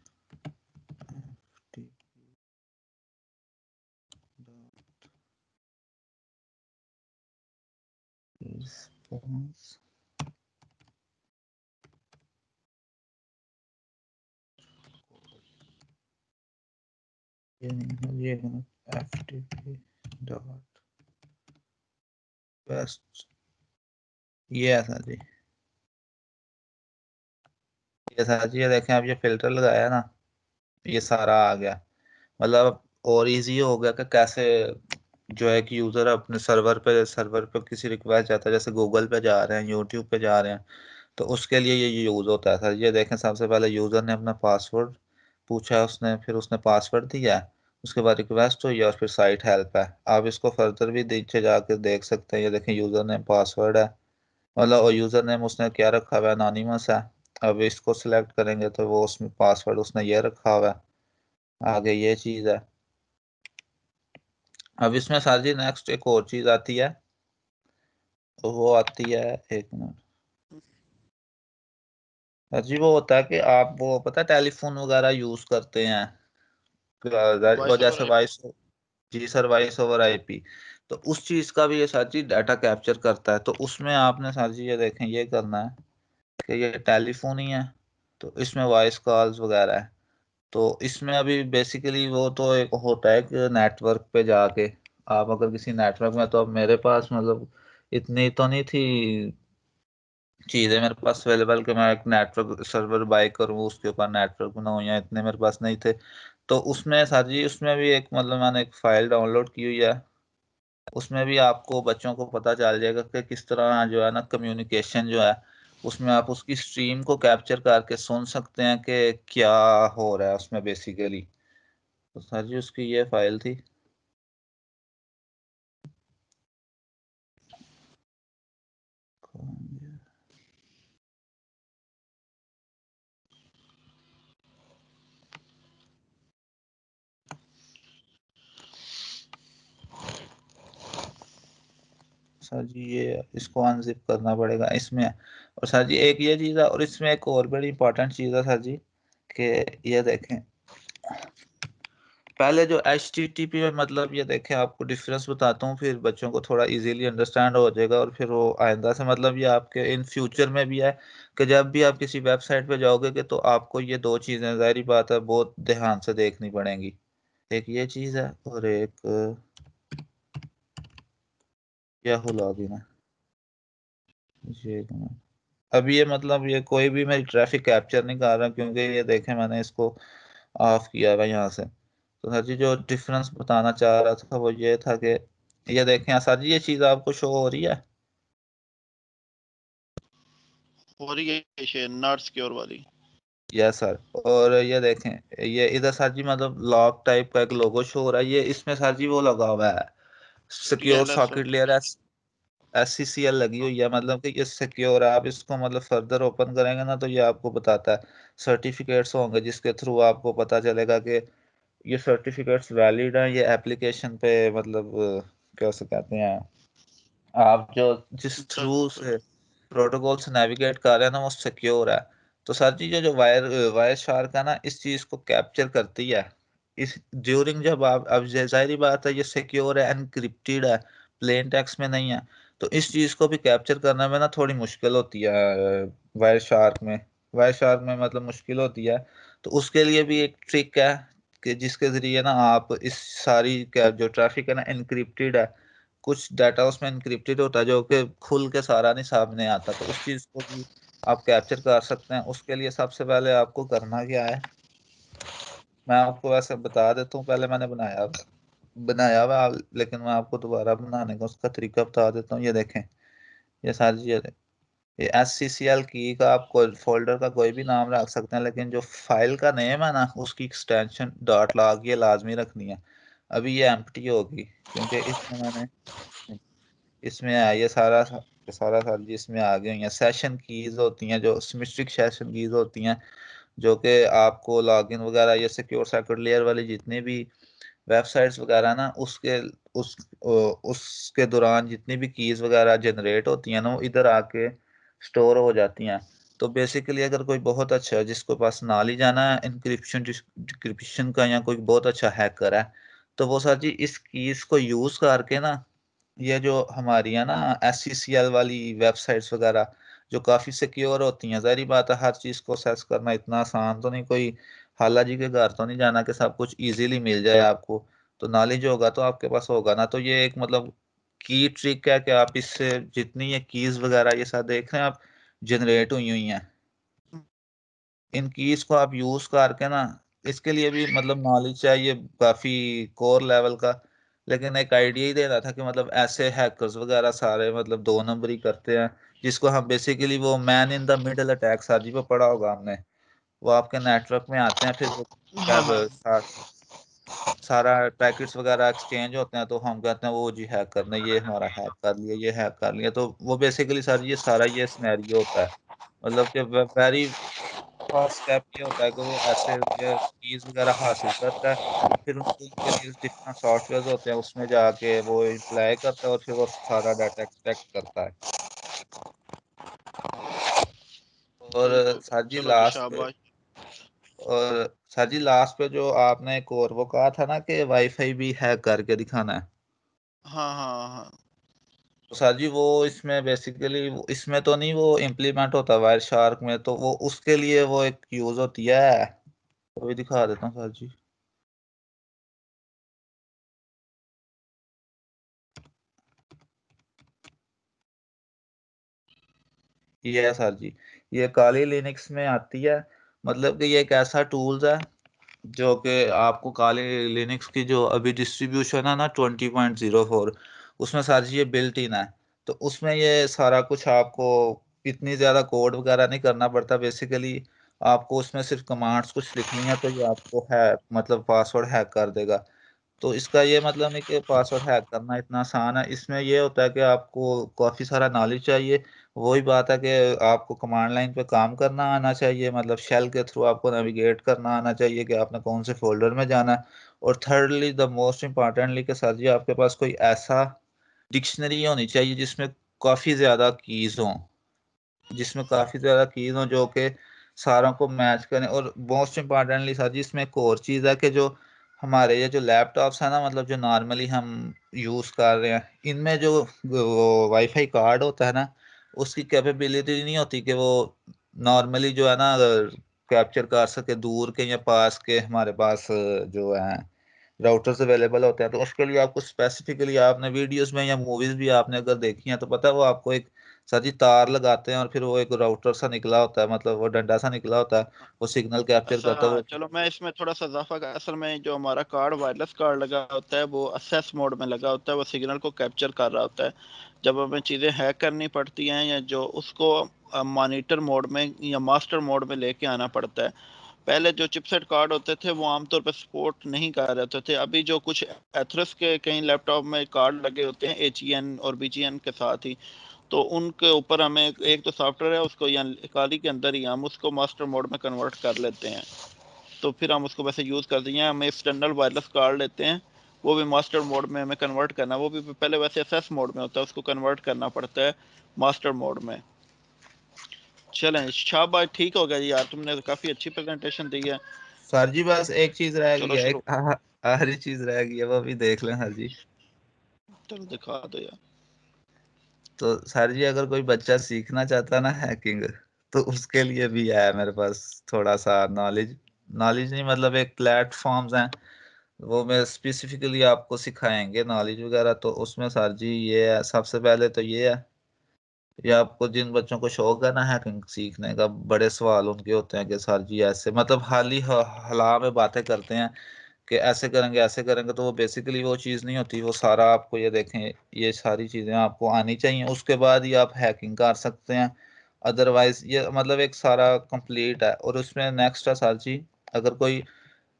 response ये नहीं है, ये है ftp डॉट बेस्ट, ये है सर जी। ये सर जी ये देखें, अब ये फिल्टर लगाया ना, ये सारा आ गया, मतलब और इजी हो गया कि कैसे जो है कि यूजर अपने सर्वर पे किसी रिक्वेस्ट जाता है, जैसे गूगल पे जा रहे हैं, यूट्यूब पे जा रहे हैं, तो उसके लिए ये यूज होता है सर। ये देखें, सबसे पहले यूजर ने अपना पासवर्ड पूछा, उसने फिर उसने पासवर्ड दिया, उसके बाद रिक्वेस्ट हुई और फिर साइट हेल्प है। आप इसको फर्दर भी नीचे जाकर देख सकते हैं, ये देखें यूजर नेम पासवर्ड है, मतलब और यूजर नेम उसने क्या रखा हुआ है, अनोनिमस है। अब इसको सिलेक्ट करेंगे तो वो उसमें पासवर्ड उसने ये रखा हुआ है, आगे ये चीज है। अब इसमें सर जी नेक्स्ट एक और चीज आती है, तो वो आती है, एक मिनट सर जी, वो होता है कि आप वो पता है टेलीफोन वगैरह यूज करते हैं, वो वॉइस ओवर जैसे वॉइस, जी सर वॉइस ओवर आईपी, तो उस चीज का भी ये सर जी डाटा कैप्चर करता है। तो उसमें आपने सर जी ये देखें, ये करना है कि ये टेलीफोन ही है, तो इसमें वॉइस कॉल्स वगैरह है। तो इसमें अभी बेसिकली वो तो एक होता है कि नेटवर्क पे जाके आप अगर किसी नेटवर्क में, तो अब मेरे पास मतलब इतनी तो नहीं थी चीजें मेरे पास अवेलेबल कि मैं एक नेटवर्क सर्वर बाय करूँ, उसके ऊपर नेटवर्क बनाऊँ, या इतने मेरे पास नहीं थे। तो उसमें सर जी उसमें भी एक मतलब मैंने एक फाइल डाउनलोड की हुई है, उसमें भी आपको बच्चों को पता चल जाएगा कि किस तरह जो है ना कम्युनिकेशन जो है, उसमें आप उसकी स्ट्रीम को कैप्चर करके सुन सकते हैं कि क्या हो रहा है उसमें बेसिकली। तो सर जी उसकी ये फाइल थी। सर जी ये इसको अनजिप करना पड़ेगा इसमें। और सर जी एक ये चीज़ है, और इसमें एक और बड़ी इंपॉर्टेंट चीज़ है सर जी, कि ये देखें पहले जो एच टी टी पी में, मतलब ये देखें आपको डिफरेंस बताता हूँ, फिर बच्चों को थोड़ा इजीली अंडरस्टैंड हो जाएगा, और फिर वो आइंदा से मतलब ये आपके इन फ्यूचर में भी है कि जब भी आप किसी वेबसाइट पे जाओगे कि तो आपको ये दो चीज़ें जाहिर बात है बहुत ध्यान से देखनी पड़ेंगी। एक ये चीज़ है और एक याहू लॉगिन है। ये अब ये मतलब ये कोई भी मेरी ट्रैफिक कैप्चर नहीं कर रहा, क्योंकि ये देखें मैंने इसको ऑफ किया हुआ यहाँ से। तो सर जी जो डिफरेंस बताना चाह रहा था वो ये था कि ये देखें सर जी, ये चीज़ आपको शो हो रही है, हो रही है नॉट सिक्योर वाली। Yes sir. और ये देखें, ये इधर सर जी मतलब लॉक टाइप का एक लोगो शो हो रहा है, ये इसमें सर जी वो लगा हुआ है secure TLS socket layer, SCCL लगी हुई है, मतलब कि ये सिक्योर है। आप इसको मतलब फर्दर ओपन करेंगे ना तो ये आपको बताता है सर्टिफिकेट्स होंगे जिसके थ्रू आपको पता चलेगा कि ये सर्टिफिकेट्स वैलिड हैं, ये एप्लीकेशन पे मतलब क्या से कहते हैं, आप जो जिस थ्रू से प्रोटोकॉल से नेविगेट कर रहे हैं ना वो सिक्योर है। तो सर जी जो जो वायर शार्क है ना इस चीज को कैप्चर करती है इस ड्यूरिंग, जब आप अब जाहिर बात है ये सिक्योर है, एनक्रिप्टेड है, प्लेन टेक्स्ट में नहीं है, तो इस चीज को भी कैप्चर करने में ना थोड़ी मुश्किल होती है वायर शार्क में। वायर शार्क में मतलब मुश्किल होती है। तो उसके लिए भी एक ट्रिक है कि जिसके जरिए ना आप इस सारी क्या जो ट्रैफिक है ना इनक्रिप्टेड है, कुछ डाटा उसमें इनक्रिप्टेड होता है जो कि खुल के सारा नहीं सामने आता, तो उस चीज को भी आप कैप्चर कर सकते हैं। उसके लिए सबसे पहले आपको करना क्या है, मैं आपको वैसे बता देता हूँ, पहले मैंने बनाया हुआ, लेकिन मैं आपको दोबारा बनाने का उसका तरीका बता देता हूँ। ये देखें, ये सारी ये SCCL की का आप कोई फोल्डर का कोई भी नाम रख सकते हैं, लेकिन जो फाइल का नेम है ना उसकी एक्सटेंशन डॉट लॉग ये लाजमी रखनी है। अभी ये एम्प्टी होगी क्योंकि इसमें मैंने इसमें ये सारा जी इसमें आ गई हैं। सेशन कीज होती हैं जो सिमेट्रिक सेशन कीज होती हैं, जो कि आपको लॉगिन वगैरह ये सिक्योर सर्किट लेयर वाली जितनी भी वेबसाइट्स वगैरह ना उसके दौरान जितनी भी कीज वगैरह जनरेट होती हैं ना वो इधर आके स्टोर हो जाती हैं। तो बेसिकली अगर कोई बहुत अच्छा है जिसको पास नॉलेज आना है इंक्रिप्शन का, या कोई बहुत अच्छा हैकर है, तो वो सर जी इस कीज को यूज करके ना ये जो हमारी है ना SCCL वाली वेबसाइट्स वगैरह जो काफी सिक्योर होती हैं, जाहिर बात है हर चीज को एक्सेस करना इतना आसान तो नहीं, कोई खाला जी के घर तो नहीं जाना कि सब कुछ इजीली मिल जाए आपको। तो नॉलेज होगा तो आपके पास होगा ना, तो ये एक मतलब की ट्रिक है कि आप इससे जितनी ये कीज वगैरह ये सब देख रहे हैं आप जनरेट हुई हुई हैं, इन कीज को आप यूज करके ना, इसके लिए भी मतलब नॉलेज चाहिए काफी कोर लेवल का। लेकिन एक आइडिया ही देना था कि मतलब ऐसे हैकर्स वगैरह सारे मतलब दो नंबर ही करते हैं, जिसको हम बेसिकली वो man in the middle attack साजी पे पढ़ा होगा हमने। वो आपके नेटवर्क में आते हैं, फिर वो हाँ जब हाँ। सारा पैकेट्स वगैरह एक्सचेंज होते हैं तो हम कहते हैं वो जी हैक करने, ये हमारा हैक कर लिया, ये हैक कर लिया। तो वो बेसिकली सर ये सारा ये सिनेरियो होता है, मतलब कि वेरी फर्स्ट स्टेप ये होता है कि वो ऐसे ये कीज वगैरह हासिल करता है, फिर उनके लिए डिफरेंट सॉफ्टवेयर होते हैं उसमें जाके वो अप्लाई करता है और फिर वो सारा डाटा एक्सट्रैक्ट करता है। और बिल्कुल। सर जी चलो जी लास्ट पे शाबाश। और सर जी लास्ट पे जो आपने एक और वो कहा था ना कि वाईफाई भी हैक करके दिखाना है, हाँ हाँ हाँ। तो सर जी वो इसमें बेसिकली इसमें तो नहीं वो इम्प्लीमेंट होता वायर शार्क में, तो वो उसके लिए वो एक यूज होती है, वो भी दिखा देता हूँ सर जी। ये है सर जी, ये काली लिनक्स में आती है। मतलब कि ये एक ऐसा टूल्स है जो कि आपको काली लिनक्स की जो अभी डिस्ट्रीब्यूशन है ना 20.04, उसमें सर जी ये बिल्ट इन है। तो उसमें ये सारा कुछ आपको इतनी ज्यादा कोड वगैरह नहीं करना पड़ता, बेसिकली आपको उसमें सिर्फ कमांड्स कुछ लिखनी है तो ये आपको है मतलब पासवर्ड हैक कर देगा। तो इसका ये मतलब नहीं कि पासवर्ड हैक करना इतना आसान है, इसमें ये होता है कि आपको काफी सारा नॉलेज चाहिए। वही बात है कि आपको कमांड लाइन पे काम करना आना चाहिए, मतलब शेल के थ्रू आपको नेविगेट करना आना चाहिए कि आपने कौन से फोल्डर में जाना है। और थर्डली द मोस्ट इम्पॉर्टेंटली कि सर जी आपके पास कोई ऐसा डिक्शनरी होनी चाहिए जिसमें काफी ज्यादा कीज हों जो कि सारों को मैच करें। और मोस्ट इम्पॉर्टेंटली सर जी इसमें एक और चीज है कि जो हमारे ये जो लैपटॉप्स है ना, मतलब जो नॉर्मली हम यूज कर रहे हैं, इनमें जो वो वाईफाई कार्ड होता है ना, उसकी कैपेबिलिटी नहीं होती कि वो नॉर्मली जो है ना कैप्चर कर सके दूर के या पास के हमारे पास जो है राउटर्स अवेलेबल होते हैं। तो उसके लिए आपको स्पेसिफिकली आपने वीडियोस में या मूवीज भी आपने अगर देखी हैं तो पता है वो आपको एक सर जी तार लगाते हैं और फिर वो एक राउटर सा निकला होता है, मतलब वो डंडा सा निकला होता है, वो सिग्नल कैप्चर अच्छा करता है हाँ, वो। चलो मैं इसमें थोड़ा सा इजाफा कर, असल में जो हमारा कार्ड वायरलेस कार्ड लगा होता है वो असेस मोड में लगा होता है, वो सिग्नल को कैप्चर कर रहा होता है। जब हमें चीज़ें हैक करनी पड़ती हैं या जो उसको मॉनिटर मोड में या मास्टर मोड में लेके आना पड़ता है। पहले जो चिपसेट कार्ड होते थे वो आमतौर पर सपोर्ट नहीं कर रहे होते थे। अभी जो कुछ एथरस के कई लैपटॉप में कार्ड लगे होते हैं HEN और BGN के साथ ही, तो उनके ऊपर हमें एक तो सॉफ्टवेयर है उसको या काली के अंदर ही हम उसको मास्टर मोड में कन्वर्ट कर लेते हैं। तो फिर हम उसको वैसे यूज़ करते हैं। हम एक्सटर्नल वायरलेस कार्ड लेते हैं, वो भी मास्टर मोड में हमें कन्वर्ट करना, वो भी पहले वैसे एसएस मोड में होता है, उसको कन्वर्ट करना पड़ता है मास्टर मोड में। चलें शाबाश, ठीक हो गया जी यार, तुमने तो काफ़ी अच्छी प्रेजेंटेशन दी है। सर जी बस एक चीज रह गई चलो है, शुरू, एक आखिरी चीज रह गई है, वो भी देख लें सर जी। चलो दिखा दो यार। तो सर जी अगर कोई बच्चा सीखना चाहता है ना हैकिंग, तो उसके लिए भी है मेरे पास थोड़ा सा नॉलेज। नॉलेज नहीं, मतलब एक प्लेटफॉर्म्स हैं, वो मैं स्पेसिफिकली आपको सिखाएंगे नॉलेज वगैरह। तो उसमें सर जी ये है, सबसे पहले तो ये है, ये आपको जिन बच्चों को शौक है ना हैकिंग सीखने का, बड़े सवाल उनके होते हैं कि सर जी ऐसे, मतलब हला में बातें करते हैं कि ऐसे करेंगे, तो वो बेसिकली वो चीज़ नहीं होती। वो सारा आपको ये देखें, ये सारी चीज़ें आपको आनी चाहिए, उसके बाद ही आप हैकिंग कर सकते हैं। अदरवाइज ये मतलब एक सारा कंप्लीट है। और उसमें नेक्स्ट है सर जी, अगर कोई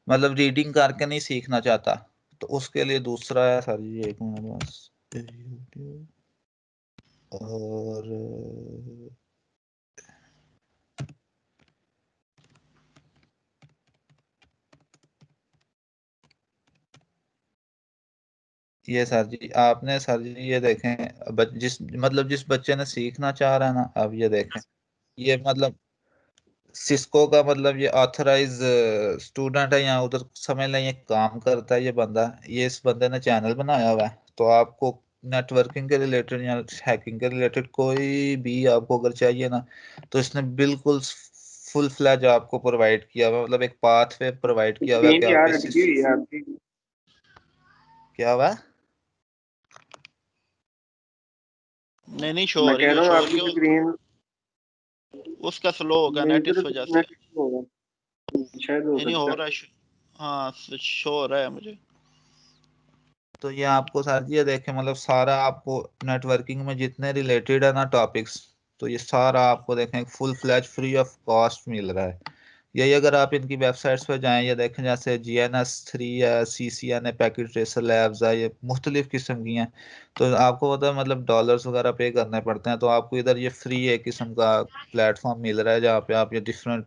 मतलब रीडिंग करके नहीं सीखना चाहता, तो उसके लिए दूसरा है सर जी, एक मिनट बस। और ये सर जी आपने सर जी ये देखें, जिस बच्चे ने सीखना चाह रहा है ना, अब ये देखें, ये मतलब सिस्को का मतलब ये ऑथराइज स्टूडेंट है, यहाँ उधर समझ लें ये काम करता है ये बंदा। ये इस बंदे ने चैनल बनाया हुआ है, तो आपको नेटवर्किंग के रिलेटेड या हैकिंग के रिलेटेड कोई भी आपको अगर चाहिए ना, तो इसने बिल्कुल फुल फ्लैज आपको प्रोवाइड किया हुआ है, मतलब एक पाथ वे प्रोवाइड किया हुआ है स्क्रीन कि क्या आप अटकी हुई है आपकी? क्या हुआ है? नहीं शो हो मैं रही कह है, रहा हूँ शो हो आपकी रही है। स्क्रीन उसका स्लो होगा मेरी नेट, इस तरफ वजह से से। नेट होगा, शायद हो नहीं हो सकता रहा है। है। हाँ शो हो रहा है मुझे। तो ये आपको सर जी ये देखें, मतलब सारा आपको नेटवर्किंग में जितने रिलेटेड है ना टॉपिक्स, तो ये सारा आपको देखें फुल फ्लैज फ्री ऑफ कॉस्ट मिल रहा है। यही अगर आप इनकी वेबसाइट्स पे जाएं, ये देखें जैसे GNS3 है, CCN है, पैकेट ट्रेसर लैब्स है, ये मुख्तलिफ किस्म की हैं। तो आपको पता है मतलब डॉलर्स वगैरह पे करने पड़ते हैं, तो आपको इधर ये फ्री एक किस्म का प्लेटफॉर्म मिल रहा है जहाँ पे आप ये डिफरेंट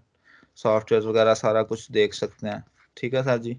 सॉफ्टवेयर वगैरह सारा कुछ देख सकते हैं। ठीक है सर जी।